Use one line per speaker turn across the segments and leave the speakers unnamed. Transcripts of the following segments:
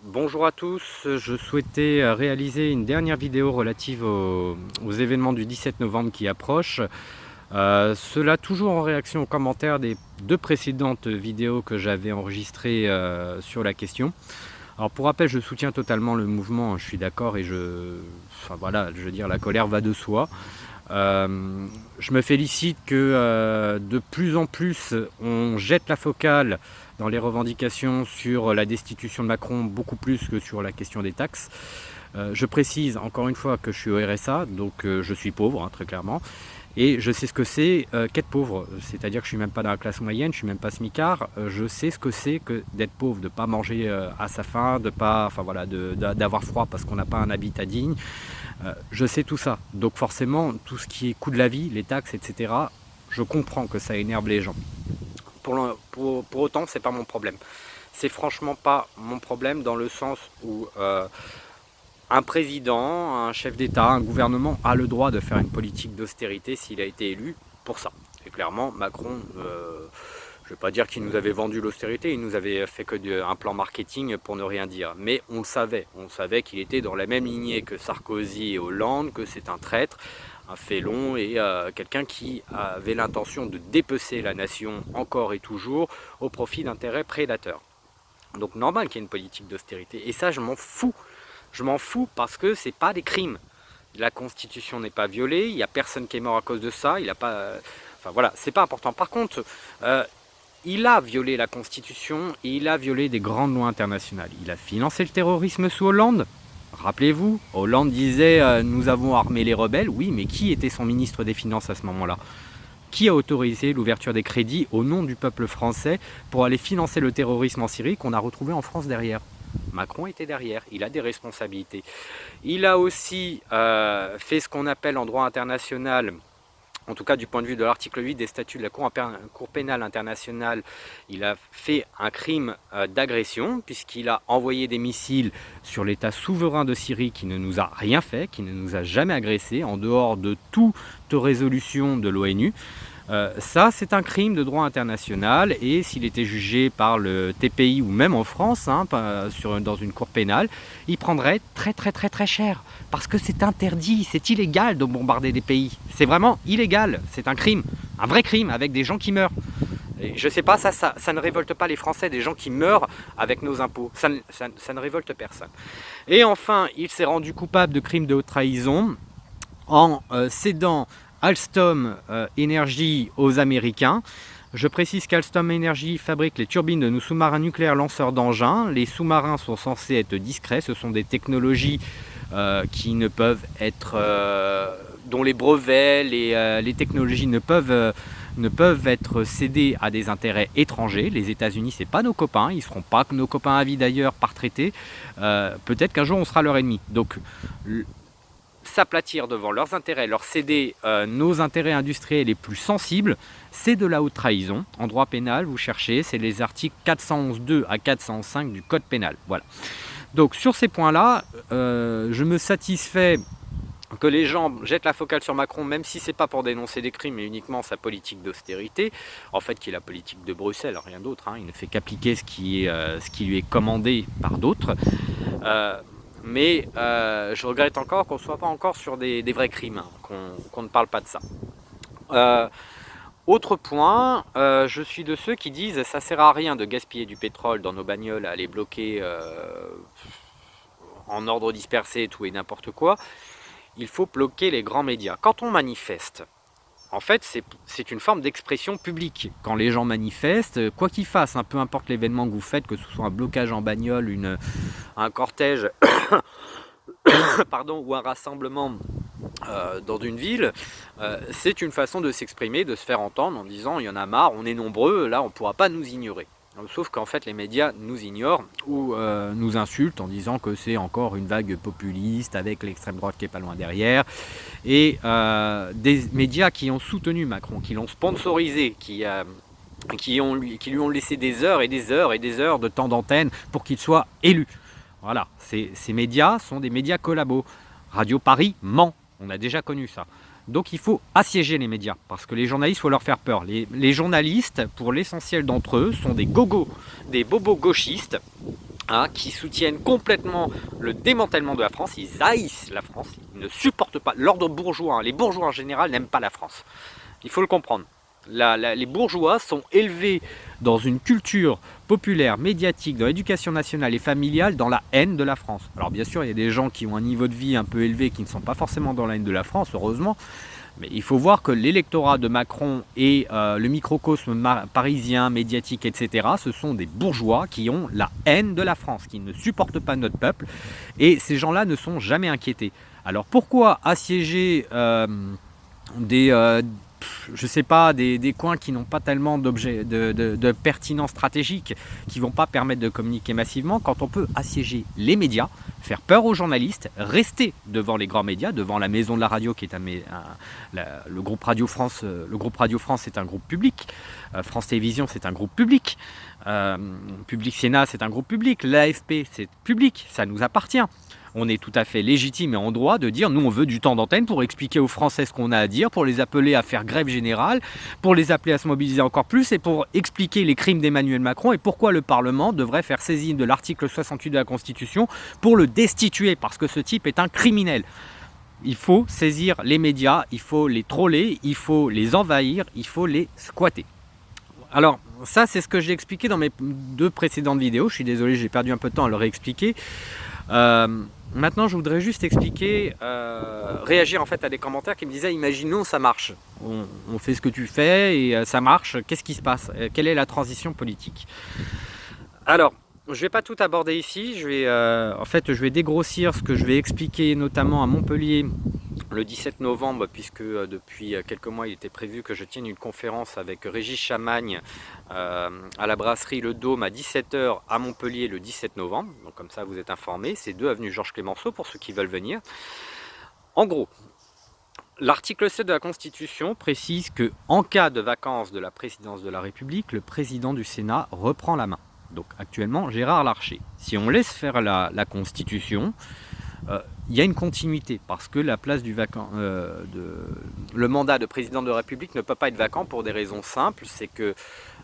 Bonjour à tous, je souhaitais réaliser une dernière vidéo relative aux événements du 17 novembre qui approchent. Cela toujours en réaction aux commentaires des deux précédentes vidéos que j'avais enregistrées sur la question. Alors pour rappel, je soutiens totalement le mouvement, je suis d'accord et enfin voilà, je veux dire, la colère va de soi. Je me félicite que de plus en plus on jette la focale dans les revendications sur la destitution de Macron, beaucoup plus que sur la question des taxes. Je précise encore une fois que je suis au RSA, donc je suis pauvre, hein, très clairement. Et je sais ce que c'est qu'être pauvre, c'est-à-dire que je ne suis même pas dans la classe moyenne, je ne suis même pas smicard, je sais ce que c'est que d'être pauvre, de ne pas manger à sa faim, d'avoir froid parce qu'on n'a pas un habitat digne. Je sais tout ça, donc forcément tout ce qui est coût de la vie, les taxes, etc., je comprends que ça énerve les gens. Pour autant, c'est pas mon problème. C'est franchement pas mon problème dans le sens où un président, un chef d'État, un gouvernement a le droit de faire une politique d'austérité s'il a été élu pour ça. Et clairement, Macron, je ne vais pas dire qu'il nous avait vendu l'austérité, il nous avait fait un plan marketing pour ne rien dire. Mais on savait qu'il était dans la même lignée que Sarkozy et Hollande, que c'est un traître, un félon et quelqu'un qui avait l'intention de dépecer la nation encore et toujours au profit d'intérêts prédateurs. Donc normal qu'il y ait une politique d'austérité. Et ça, je m'en fous. Je m'en fous parce que c'est pas des crimes. La Constitution n'est pas violée, il n'y a personne qui est mort à cause de ça, il a pas... Enfin voilà, c'est pas important. Par contre, il a violé la Constitution et il a violé des grandes lois internationales. Il a financé le terrorisme sous Hollande. Rappelez-vous, Hollande disait nous avons armé les rebelles. Oui, mais qui était son ministre des Finances à ce moment-là? Qui a autorisé l'ouverture des crédits au nom du peuple français pour aller financer le terrorisme en Syrie qu'on a retrouvé en France derrière? Macron était derrière, il a des responsabilités. Il a aussi fait ce qu'on appelle en droit international, en tout cas du point de vue de l'article 8 des statuts de la Cour pénale internationale, il a fait un crime d'agression puisqu'il a envoyé des missiles sur l'État souverain de Syrie qui ne nous a rien fait, qui ne nous a jamais agressé, en dehors de toute résolution de l'ONU. Ça, c'est un crime de droit international et s'il était jugé par le TPI ou même en France, hein, dans une cour pénale, il prendrait très très très très cher parce que c'est interdit, c'est illégal de bombarder des pays. C'est vraiment illégal, c'est un crime, un vrai crime avec des gens qui meurent. Et je sais pas, ça ne révolte pas les Français, des gens qui meurent avec nos impôts. Ça ne révolte personne. Et enfin, il s'est rendu coupable de crimes de haute trahison en cédant Alstom Energy aux Américains. Je précise qu'Alstom Energy fabrique les turbines de nos sous-marins nucléaires lanceurs d'engins. Les sous-marins sont censés être discrets. Ce sont des technologies qui ne peuvent être, dont les brevets, les technologies ne peuvent être cédées à des intérêts étrangers. Les États-Unis, c'est pas nos copains. Ils seront pas nos copains à vie d'ailleurs par traité. Peut-être qu'un jour on sera leur ennemi. Donc s'aplatir devant leurs intérêts, leur céder nos intérêts industriels les plus sensibles, c'est de la haute trahison. En droit pénal, vous cherchez, c'est les articles 411.2 à 405 du Code pénal. Voilà. Donc sur ces points-là, je me satisfais que les gens jettent la focale sur Macron, même si c'est pas pour dénoncer des crimes, mais uniquement sa politique d'austérité, en fait qui est la politique de Bruxelles, rien d'autre, hein. Il ne fait qu'appliquer ce qui lui est commandé par d'autres. Mais je regrette encore qu'on ne soit pas encore sur des vrais crimes, hein, qu'on ne parle pas de ça. Autre point, je suis de ceux qui disent ça sert à rien de gaspiller du pétrole dans nos bagnoles, à les bloquer en ordre dispersé, tout et n'importe quoi. Il faut bloquer les grands médias. Quand on manifeste, en fait, c'est une forme d'expression publique. Quand les gens manifestent, quoi qu'ils fassent, hein, peu importe l'événement que vous faites, que ce soit un blocage en bagnole, un cortège pardon, ou un rassemblement dans une ville, c'est une façon de s'exprimer, de se faire entendre en disant il y en a marre, on est nombreux, là on ne pourra pas nous ignorer. Sauf qu'en fait les médias nous ignorent ou nous insultent en disant que c'est encore une vague populiste avec l'extrême droite qui est pas loin derrière. Et des médias qui ont soutenu Macron, qui l'ont sponsorisé, qui lui ont laissé des heures et des heures et des heures de temps d'antenne pour qu'il soit élu. Voilà, ces médias sont des médias collabos. Radio Paris ment, on a déjà connu ça. Donc il faut assiéger les médias, parce que les journalistes, il faut leur faire peur. Les journalistes, pour l'essentiel d'entre eux, sont des gogos, des bobos gauchistes, hein, qui soutiennent complètement le démantèlement de la France. Ils haïssent la France, ils ne supportent pas l'ordre bourgeois, hein. Les bourgeois en général n'aiment pas la France. Il faut le comprendre. Les bourgeois sont élevés dans une culture populaire, médiatique, dans l'éducation nationale et familiale, dans la haine de la France. Alors bien sûr, il y a des gens qui ont un niveau de vie un peu élevé qui ne sont pas forcément dans la haine de la France, heureusement. Mais il faut voir que l'électorat de Macron et le microcosme parisien, médiatique, etc., ce sont des bourgeois qui ont la haine de la France, qui ne supportent pas notre peuple. Et ces gens-là ne sont jamais inquiétés. Alors pourquoi assiéger je sais pas, des coins qui n'ont pas tellement de pertinence stratégique, qui ne vont pas permettre de communiquer massivement, quand on peut assiéger les médias, faire peur aux journalistes, rester devant les grands médias, devant la maison de la radio qui est le groupe Radio France. Le groupe Radio France est un groupe public, France Télévisions c'est un groupe public, Public Sénat c'est un groupe public, l'AFP c'est public, ça nous appartient. On est tout à fait légitime et en droit de dire nous on veut du temps d'antenne pour expliquer aux Français ce qu'on a à dire, pour les appeler à faire grève générale, pour les appeler à se mobiliser encore plus et pour expliquer les crimes d'Emmanuel Macron et pourquoi le Parlement devrait faire saisine de l'article 68 de la Constitution pour le destituer parce que ce type est un criminel. Il faut saisir les médias, il faut les troller, il faut les envahir, il faut les squatter. Alors ça c'est ce que j'ai expliqué dans mes 2 précédentes vidéos, je suis désolé j'ai perdu un peu de temps à le réexpliquer. Maintenant je voudrais juste expliquer, réagir en fait à des commentaires qui me disaient imaginons ça marche, on fait ce que tu fais et ça marche, qu'est-ce qui se passe, quelle est la transition politique? Alors je ne vais pas tout aborder ici, je vais dégrossir ce que je vais expliquer notamment à Montpellier le 17 novembre, puisque depuis quelques mois il était prévu que je tienne une conférence avec Régis Chamagne à la brasserie Le Dôme à 17 h à Montpellier le 17 novembre. Donc comme ça vous êtes informés, c'est 2 avenue Georges Clemenceau pour ceux qui veulent venir. En gros, l'article 7 de la Constitution précise que en cas de vacance de la présidence de la République, le président du Sénat reprend la main. Donc actuellement Gérard Larcher. Si on laisse faire la Constitution, il y a une continuité parce que la place du le mandat de président de la République ne peut pas être vacant pour des raisons simples, c'est que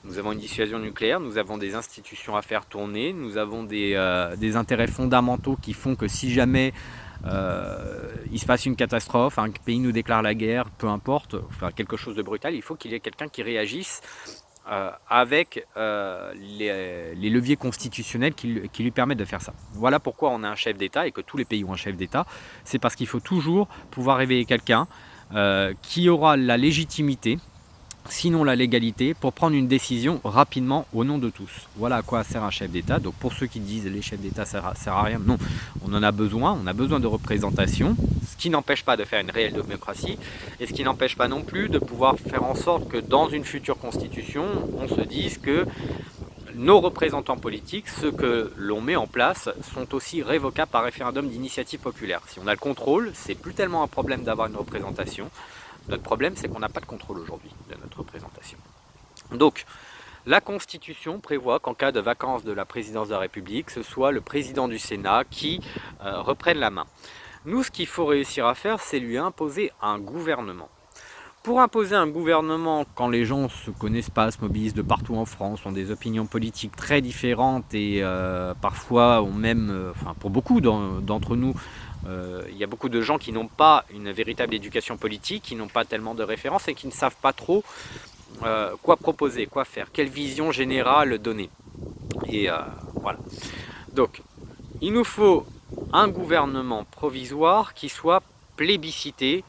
nous avons une dissuasion nucléaire, nous avons des institutions à faire tourner, nous avons des intérêts fondamentaux qui font que si jamais il se passe une catastrophe, un pays nous déclare la guerre, peu importe, enfin quelque chose de brutal, il faut qu'il y ait quelqu'un qui réagisse avec les leviers constitutionnels qui lui permettent de faire ça. Voilà pourquoi on a un chef d'État et que tous les pays ont un chef d'État. C'est parce qu'il faut toujours pouvoir réveiller quelqu'un qui aura la légitimité, sinon la légalité, pour prendre une décision rapidement au nom de tous. Voilà à quoi sert un chef d'État. Donc pour ceux qui disent les chefs d'État sert à rien, non, on en a besoin, on a besoin de représentation, ce qui n'empêche pas de faire une réelle démocratie, et ce qui n'empêche pas non plus de pouvoir faire en sorte que dans une future constitution, on se dise que nos représentants politiques, ceux que l'on met en place, sont aussi révocables par référendum d'initiative populaire. Si on a le contrôle, c'est plus tellement un problème d'avoir une représentation. Notre problème, c'est qu'on n'a pas de contrôle aujourd'hui de notre représentation. Donc, la Constitution prévoit qu'en cas de vacance de la présidence de la République, ce soit le président du Sénat qui reprenne la main. Nous, ce qu'il faut réussir à faire, c'est lui imposer un gouvernement. Pour imposer un gouvernement, quand les gens ne se connaissent pas, se mobilisent de partout en France, ont des opinions politiques très différentes et parfois ont même, pour beaucoup d'entre nous, il y a beaucoup de gens qui n'ont pas une véritable éducation politique, qui n'ont pas tellement de références et qui ne savent pas trop quoi proposer, quoi faire, quelle vision générale donner. Et voilà. Donc, il nous faut un gouvernement provisoire qui soit plébiscité,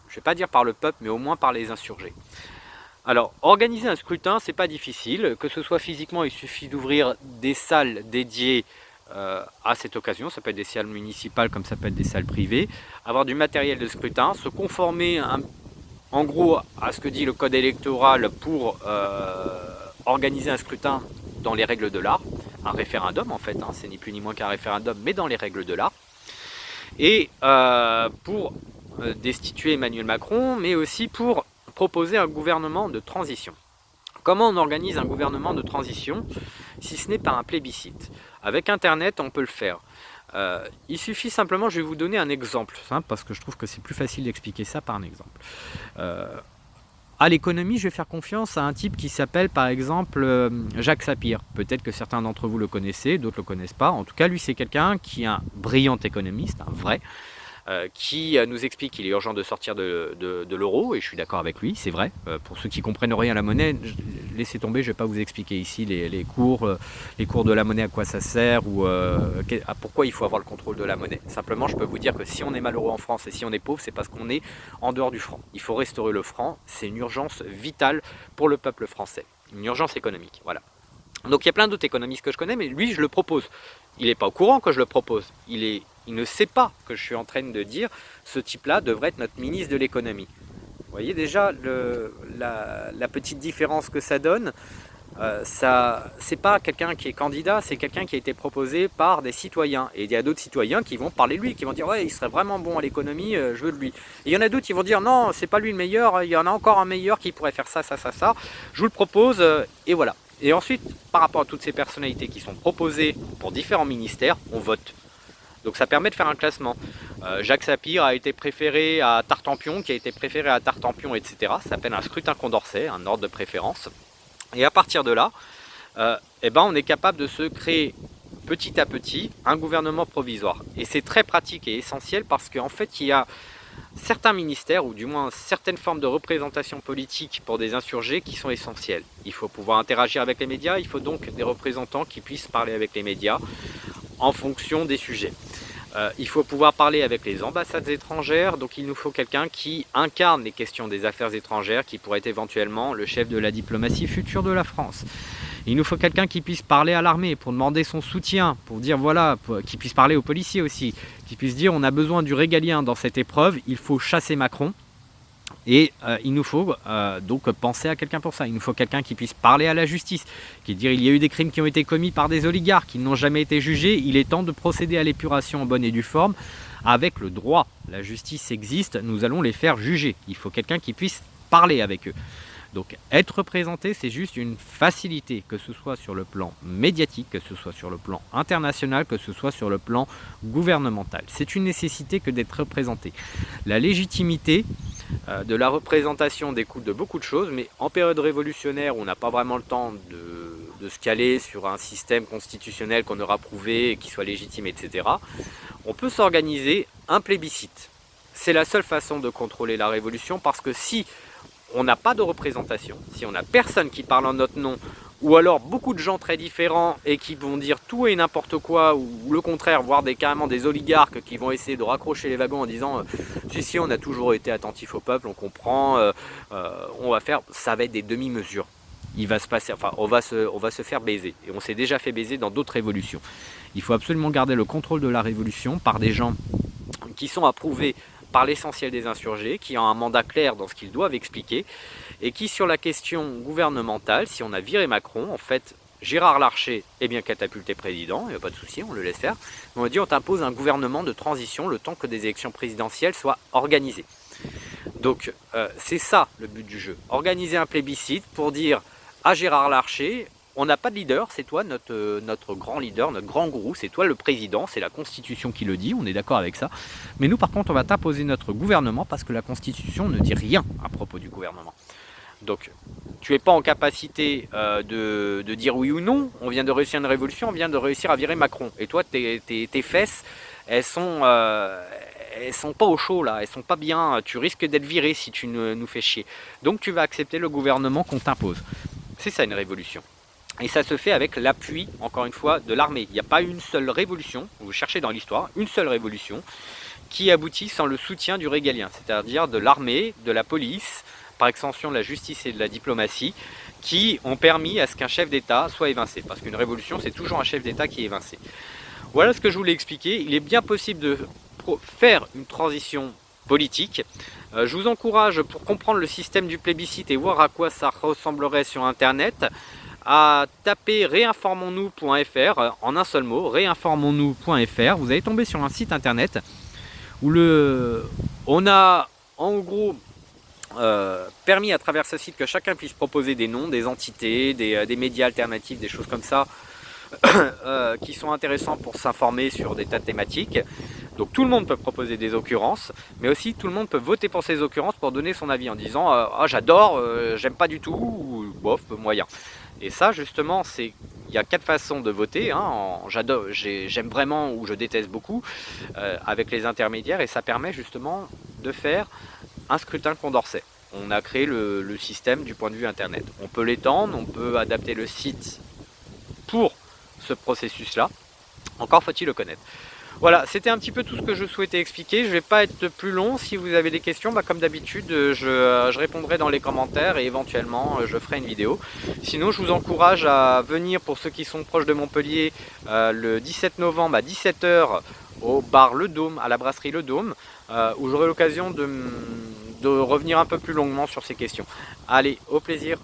je ne vais pas dire par le peuple, mais au moins par les insurgés. Alors, organiser un scrutin, c'est pas difficile, que ce soit physiquement, il suffit d'ouvrir des salles dédiées à cette occasion, ça peut être des salles municipales comme ça peut être des salles privées, avoir du matériel de scrutin, se conformer en gros à ce que dit le code électoral pour organiser un scrutin dans les règles de l'art, un référendum en fait, c'est ni plus ni moins qu'un référendum, mais dans les règles de l'art, et pour destituer Emmanuel Macron, mais aussi pour proposer un gouvernement de transition. Comment on organise un gouvernement de transition si ce n'est par un plébiscite? Avec Internet, on peut le faire. Il suffit simplement, je vais vous donner un exemple, parce que je trouve que c'est plus facile d'expliquer ça par un exemple. À l'économie, je vais faire confiance à un type qui s'appelle par exemple Jacques Sapir. Peut-être que certains d'entre vous le connaissez, d'autres ne le connaissent pas. En tout cas, lui, c'est quelqu'un qui est un brillant économiste, un vrai, qui nous explique qu'il est urgent de sortir de l'euro, et je suis d'accord avec lui, c'est vrai. Pour ceux qui ne comprennent rien à la monnaie, laissez tomber, je ne vais pas vous expliquer ici les cours de la monnaie, à quoi ça sert, ou pourquoi il faut avoir le contrôle de la monnaie. Simplement, je peux vous dire que si on est malheureux en France et si on est pauvre, c'est parce qu'on est en dehors du franc. Il faut restaurer le franc, c'est une urgence vitale pour le peuple français, une urgence économique, voilà. Donc il y a plein d'autres économistes que je connais, mais lui, je le propose. Il n'est pas au courant que je le propose. Il ne sait pas que je suis en train de dire ce type-là devrait être notre ministre de l'économie. Vous voyez déjà la petite différence que ça donne. C'est pas quelqu'un qui est candidat, c'est quelqu'un qui a été proposé par des citoyens. Et il y a d'autres citoyens qui vont parler de lui, qui vont dire ouais, il serait vraiment bon à l'économie, je veux de lui. Et il y en a d'autres qui vont dire non, c'est pas lui le meilleur, il y en a encore un meilleur qui pourrait faire ça. Je vous le propose, et voilà. Et ensuite, par rapport à toutes ces personnalités qui sont proposées pour différents ministères, on vote. Donc ça permet de faire un classement. Jacques Sapir a été préféré à Tartampion, qui a été préféré à Tartampion, etc. Ça s'appelle un scrutin Condorcet, un ordre de préférence. Et à partir de là, on est capable de se créer petit à petit un gouvernement provisoire. Et c'est très pratique et essentiel parce qu'en fait, il y a certains ministères, ou du moins certaines formes de représentation politique pour des insurgés qui sont essentielles. Il faut pouvoir interagir avec les médias, il faut donc des représentants qui puissent parler avec les médias en fonction des sujets. Il faut pouvoir parler avec les ambassades étrangères, donc il nous faut quelqu'un qui incarne les questions des affaires étrangères, qui pourrait être éventuellement le chef de la diplomatie future de la France. Il nous faut quelqu'un qui puisse parler à l'armée pour demander son soutien, pour dire voilà, qui puisse parler aux policiers aussi, qui puisse dire on a besoin du régalien dans cette épreuve, il faut chasser Macron. Et il nous faut donc penser à quelqu'un pour ça. Il nous faut quelqu'un qui puisse parler à la justice, qui dire il y a eu des crimes qui ont été commis par des oligarques qui n'ont jamais été jugés, il est temps de procéder à l'épuration en bonne et due forme avec le droit. La justice existe, nous allons les faire juger. Il faut quelqu'un qui puisse parler avec eux. Donc être représenté, c'est juste une facilité, que ce soit sur le plan médiatique, que ce soit sur le plan international, que ce soit sur le plan gouvernemental. C'est une nécessité que d'être représenté. La légitimité de la représentation découle de beaucoup de choses, mais en période révolutionnaire, où on n'a pas vraiment le temps de se caler sur un système constitutionnel qu'on aura prouvé, et qui soit légitime, etc., on peut s'organiser un plébiscite. C'est la seule façon de contrôler la révolution, parce que si on n'a pas de représentation, si on n'a personne qui parle en notre nom, ou alors beaucoup de gens très différents et qui vont dire tout et n'importe quoi, ou le contraire, voire carrément des oligarques qui vont essayer de raccrocher les wagons en disant si on a toujours été attentif au peuple, on comprend, on va faire, ça va être des demi-mesures. Il va se passer, enfin, on va se faire baiser. Et on s'est déjà fait baiser dans d'autres révolutions. Il faut absolument garder le contrôle de la révolution par des gens qui sont approuvés par l'essentiel des insurgés, qui ont un mandat clair dans ce qu'ils doivent expliquer, et qui, sur la question gouvernementale, si on a viré Macron, en fait, Gérard Larcher est bien catapulté président, il n'y a pas de souci, on le laisse faire, mais on dit on t'impose un gouvernement de transition le temps que des élections présidentielles soient organisées. Donc c'est ça le but du jeu, organiser un plébiscite pour dire à Gérard Larcher, on n'a pas de leader, c'est toi notre grand leader, notre grand gourou, c'est toi le président, c'est la Constitution qui le dit, on est d'accord avec ça. Mais nous par contre on va t'imposer notre gouvernement parce que la Constitution ne dit rien à propos du gouvernement. Donc tu n'es pas en capacité de dire oui ou non, on vient de réussir une révolution, on vient de réussir à virer Macron. Et toi tes fesses, elles sont pas au chaud là, elles sont pas bien, tu risques d'être viré si tu nous fais chier. Donc tu vas accepter le gouvernement qu'on t'impose. C'est ça une révolution. Et ça se fait avec l'appui, encore une fois, de l'armée. Il n'y a pas une seule révolution, vous cherchez dans l'histoire, une seule révolution qui aboutit sans le soutien du régalien, c'est-à-dire de l'armée, de la police, par extension de la justice et de la diplomatie, qui ont permis à ce qu'un chef d'État soit évincé. Parce qu'une révolution, c'est toujours un chef d'État qui est évincé. Voilà ce que je voulais expliquer. Il est bien possible de faire une transition politique. Je vous encourage, pour comprendre le système du plébiscite et voir à quoi ça ressemblerait sur Internet, à taper réinformons-nous.fr en un seul mot, réinformons-nous.fr. Vous allez tomber sur un site internet où on a en gros permis à travers ce site que chacun puisse proposer des noms, des entités, des médias alternatifs, des choses comme ça qui sont intéressants pour s'informer sur des tas de thématiques. Donc tout le monde peut proposer des occurrences, mais aussi tout le monde peut voter pour ces occurrences pour donner son avis en disant ah, j'adore, j'aime pas du tout, ou bof, moyen. Et ça justement, il y a 4 façons de voter, hein, j'adore, j'aime vraiment ou je déteste beaucoup, avec les intermédiaires, et ça permet justement de faire un scrutin Condorcet. On a créé le système du point de vue internet. On peut l'étendre, on peut adapter le site pour ce processus-là. Encore faut-il le connaître. Voilà, c'était un petit peu tout ce que je souhaitais expliquer. Je ne vais pas être plus long. Si vous avez des questions, comme d'habitude, je répondrai dans les commentaires et éventuellement je ferai une vidéo. Sinon, je vous encourage à venir, pour ceux qui sont proches de Montpellier, le 17 novembre à 17 h au bar Le Dôme, à la brasserie Le Dôme, où j'aurai l'occasion de revenir un peu plus longuement sur ces questions. Allez, au plaisir!